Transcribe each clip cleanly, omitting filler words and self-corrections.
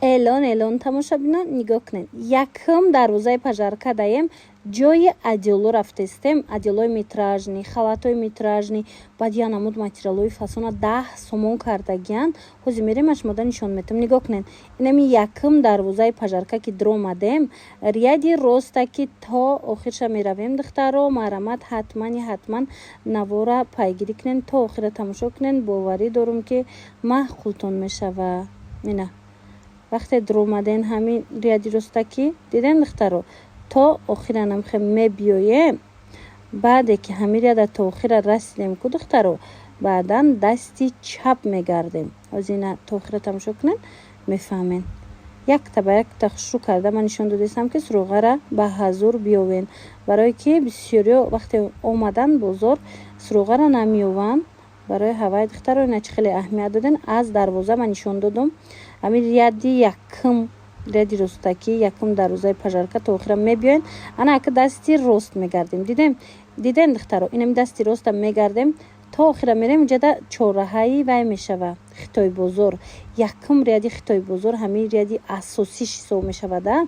Элон тамошобинон нигоҳ кунед. Якум дарвозаи пажарка даем ҷои одеоло рафтестем, одеолои метражни, халатои метражни, баъд я намуд материалои фасона 10 сомон кардагиян. ҳозир мерем ашмода нишон метам. Нигоҳ кунед. Инами якум дарвозаи пажарка ки дромадем, ряди роста ки то охирша меравем духтаро, марҳамат ҳатман навора пайгирӣ кунен, то охира тамошо кунен. Боварӣ дорум ки маъқултон мешава. ина вақте дромаден ҳамин ряди ростаки диден духтаро, то охира намхе мебиёем. баъде ки ҳамин ряда то охира расидем ку духтаро, баъдан дасти чап мегардем. ҳозир ина то охира тамошо кунен, мефаҳмен. якта ба якта шурӯъ карда ман нишон додестам ки суруғара ба ҳазур биёвен, барое ки бисёриё вақте омадан бозор суруғара намеёванд. барои ҳавай духтаро ина чи хеле аҳамият доден. Аз дарвоза ман нишон додум. ҳамин ряди якум ряди ростаки якум дарвозаи пажарка то охира мебиёен. ана ака дасти рост мегардем. дидем духтаро, инами дасти роста мегардем, то охира мерем. ҷада чораҳаи вай мешава хитои бозор. якум ряди хитои бозор ҳамин ряди асосиш ҳисоб мешавада.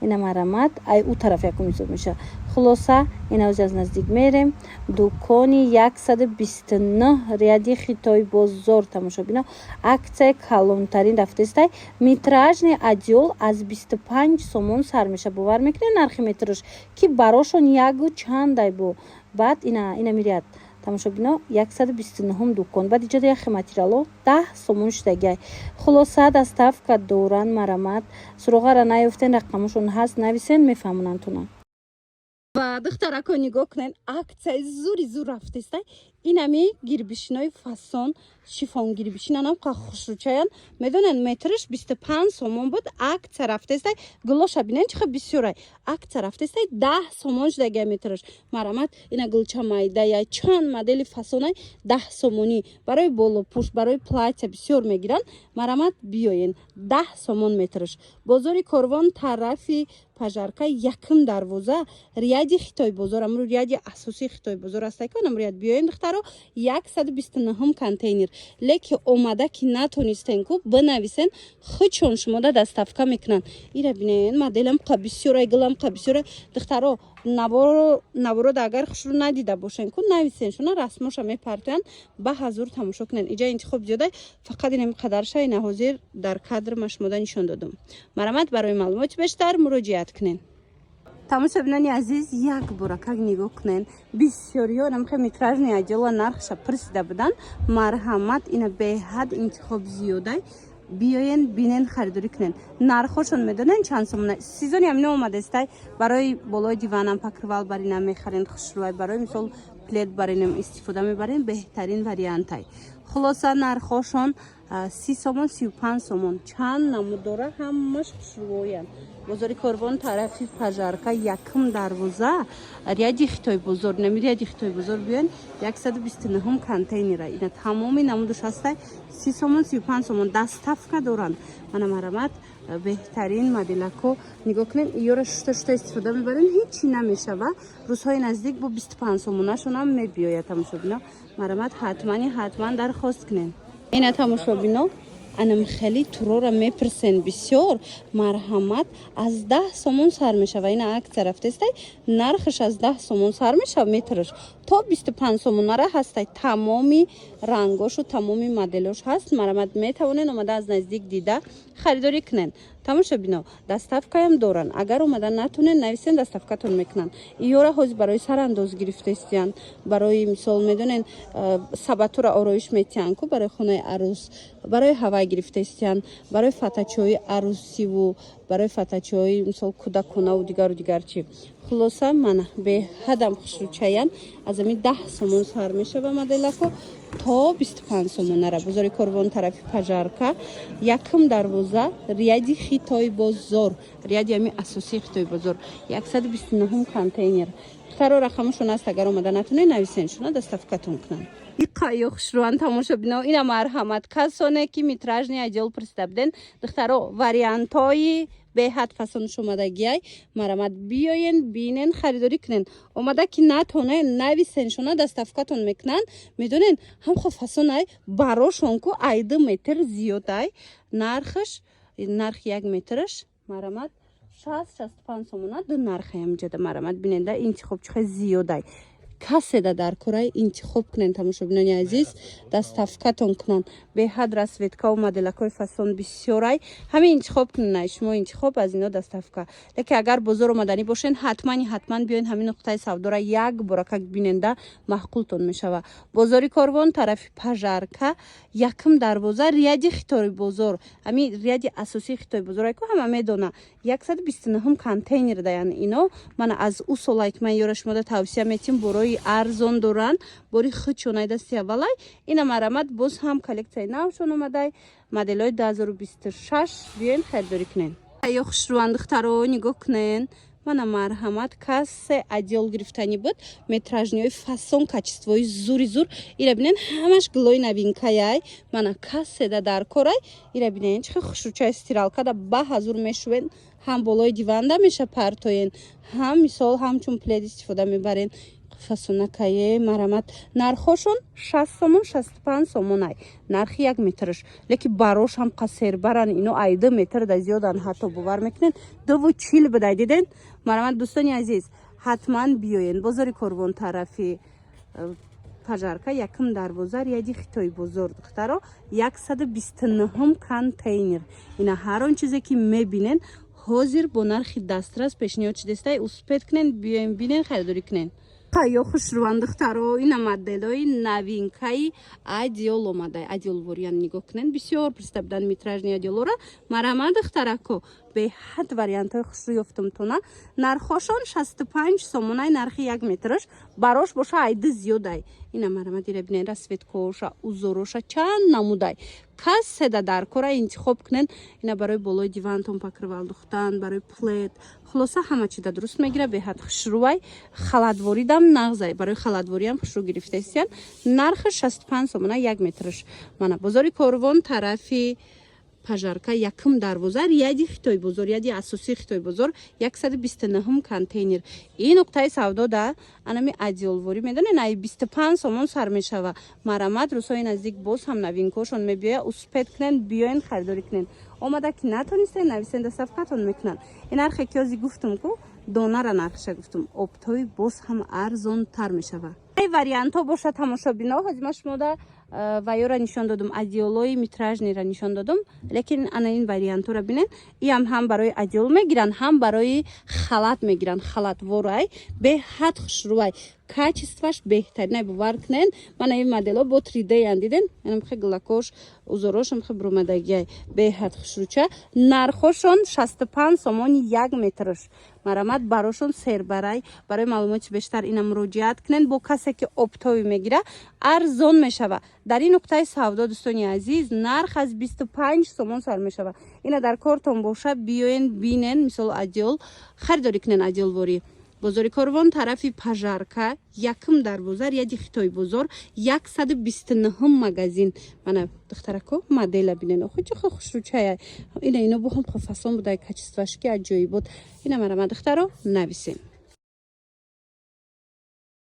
ина марҳамат ай ӯ тараф якум ҳисоб мешава. хулоса ина ҳозир аз наздик мерем. дукони 129 ряди хитои бозор тамошо бино. аксияи калонтарин рафтестай. метражни одеол аз 25 сомон сар меша. бовар мекунед нархи метраш ки барошон ягу чандай бо. баъд ина миряд тамошо бино 129 дукон. баъд иҷода яхи материало 10 сомон шудагиай. хулоса доставка доран марҳамат. суруғара наёфтен, рақамашон ҳаст, нависен, мефаҳмонантунам. ва духтарако нигоҳ кунен, аксияи зур рафтестай. инами гирбишинои фасон шифон гирбишинанам қа хушрӯчаян. медонен метраш 25 сомон буд. акция рафтестай. гулоша бинен чихо бисёрай. акция рафтестай 10 сомон шудагия метраш. марҳамат ина гулча майдая чанд модели фасонай 10 сомонӣ. барои болопӯш, барои платья бисёр мегиранд. марҳамат биёен 10 сомон метраш. бозори Корвон тарафи пажарка якум дарвоза ряди хитои бозор, амрӯ ряди асосии хитои бозор астак онам ряд биёен духтаро. 129 контейнер. леки омада ки натонистен ку бинависен, хучон шумода доставка мекунанд. ира бинен моделам қа бисёрай, гулам қа бисёрай духтаро. наворода агар хушрӯ надида бошен ку нависен, шуна расмоша мепартоянд. ба ҳазур тамошо кунен. иҷа интихоб зиёдай. фақат инами қадарша ина ҳозир дар кадр ма шумода нишон додум. марҳамат барои маълумоти бештар муроҷиат кунен. тамошобинони азиз, як боракак нигоҳ кунен. бисёриё намхе метражни одеола нархша пирсида буданд. марҳамат ина беҳад интихоб зиёдай. биёен бинен харидорӣ кунен. нархошон медонен чанд сомона. сезони амина омадастай. барои болои диванам покрывал баринам мехарен хушрӯай. барои мисол плед баринам истифода мебарен. беҳтарин вариантай. хулоса нархошон 30 сомон 35 сомон. чанд намуд дора, ҳамаш хушрӯянд. бозори Корвон тарафи пажарка якум дарвоза ряди хитои бозор. нами ряди хитои бозор биёен 129 контейнера. ина тамоми намудаш ҳастай 30 сомон 35 сомон. доставка доранд. мана марҳамат беҳтарин моделако нигоҳ кунен. иёра шута истифода мебарен, ҳечи намешава. рӯзҳои наздик бо 25 сомонашонам мебиёяд. тамошобино марҳамат ҳатман дархост кунен. ина тамошобино анам хеле турора мепирсен бисёр. марҳамат аз 10 сомон сар мешава. ина акция рафтестай. нархаш аз 10 сомон сар мешава метраш то 25 сомонара ҳастай. тамоми рангошу тамоми моделош ҳаст. марҳамат метавонен омада аз наздик дида харидорӣ кунен. тамошобино доставкаям доран. агар омада натунен нависен, доставкатон мекунанд. иёра ҳозир барои сарандоз гирифтестиян, барои мисол медонен сабатура ороиш метиян ку барои хонаи арӯс, барои ҳавай гирифтестиян, барои фатачои арӯсиву, барои фатачои мисол кӯдаконаву дигар чӣ. хулоса мана беҳадам хушрӯчаян. аз ами 10 сомон сар мешава моделако то 25 сомонара. бозори Корвон тарафи пажарка якум дарвоза ряди хитои бозор. ряди ами асосии хитои бозор 129 контейнер. таро рақамашон аст. агар омада натунед нависен, шуна доставкатон кунанд. иқаё хушрӯан тамошобино. ина марҳамат касоне ки метражни одеол пирсида буден духтаро вариантҳои беҳад фасон шумадагиай. марҳамат биёен бинен харидорӣ кунен. омада ки натонен нависен, шуна доставкатон мекунанд. медонен ҳамхо фасонай барошон ку айди метр зиёдай. нархаш нархи 1 метрш марамад 60-65 сомона ду нархи амҷада марамад биненда интихоб чихе зиёдай каседа дар кораи интихоб кунен тамошобинони азиз дастафкатон кунан беҳад расветкаву моделакои фасон бисёрай ҳамин интихоб кунен шумо интихоб аз ино дастафка лекин агар бозор омаданӣ бошен ҳатман биёен ҳамин нуқтаи савдора як боракак биненда маҳқултон мешава бозори корвон тарафи пажарка якм дарвоза рияди хитори бозор ҳамин рияди асосии хитори бозор ку ҳама медона 129 контейнер даян ино мана аз у солае ки ман ёра шумода тавсия метим борои арзон доран бори хучонай дасти аввалай ина марамад боз ҳам коллексияи навшон омадай моделҳои 2026 биёен харидорӣ кунен ё хушрӯанд духтаро нигоҳ кунен мана марҳамат кассе отдел гирифтанӣ буд метражниҳои фасон качествои зури зур ира бинен ҳамаш глои новинкаяй мана касседа дар корай ира бинен чихе хушрӯчаи стиралкада баҳазур мешувен ҳам болои диванда меша партоен ҳам мисол ҳамчун плед истифода мебарен фасонакае марамат нархошон 60 сомон 65 сомонай нархи 1 метрш леки барош ҳам қасербаран ино ай 2 метр да зиёдан ҳатто бовар мекунен 240 бидай диден марамат дӯстони азиз ҳатман биёен бозори корвон тарафи пажарка якм дарвоза рияди хитои бозор духтаро 129 контейнер ина ҳар он чизе ки мебинен ҳозир бо нархи дастрас пешниҳод шудестай успед кунен биёен бинен харидорӣ кунен ё хушрӯанд духтаро ина моделҳои новинкаи адиол омадай адиолвориян нигоҳ кунен бисёр пристабидан метражни адиолора марҳамат духтарако беҳад вариантҳои хушрӯ ёфтумтона нархошон 65 сомонай нархи 1 метрш барош боша айди зиёдай ина марҳамат ира бинен расветкоша узороша чанд намудай касседа дар кора интихоб кунен ина барои болои дивантон покрывал духтан барои плед хулоса ҳама чида дуруст мегира беҳад хушрӯай халадворидам нағзай барои халадвориам хушрӯ гирифтесиян нархи 65 сомона 1 метрш мана бозори корвон тарафи пажарка якм дарвоза рияди хитои бозор рияди асосии хитои бозор 129 контейнер ин нуқтаи савдо да анами адиолворӣ медонен ай 25 сомон сар мешава марамат рӯзҳои наздик боз ҳам новинкошон мебиёя успед кунен биёен харидорӣ кунен омада ки натонистен нависен дастафкатон мекунан ин нархе ки ҳозир гуфтум ку донара нархша гуфтум обтои боз ҳам арзонтар мешава ай вариантҳо боша тамошобино ҳозир ма шумода вайёра нишон додум адиолои метражнира нишон додум лекин ана ин вариантҳора бинен иам ҳам барои адиол мегиран ҳам барои халат мегиран халатворай беҳад хушрӯай качестваш беҳтаринай бовар кунен мана ин моделҳо бо 3D ян диден мхе глакош узорош мхе бурумадагиай беҳад хушрӯча нархошон 65 сомони 1 метрш марамат барошон сербарай барои маълумоти бештар ина муроҷиат кунен бо касе ки обтои мегира арзон мешава дар ин нуқтаи савдо дӯстони азиз нарх аз 25 сомон сар мешава ина дар кортон боша биёен бинен мисол адиол харидорӣ кунен адиолворӣ бозори корвон тарафи пажарка якм дарвоза рияди хитои бозор 129 магазин мана духтарако модела бинен охочо хушрӯчая ина ино бо ҳам фасон будай качествашки аҷоибот ина марама духтаро нависем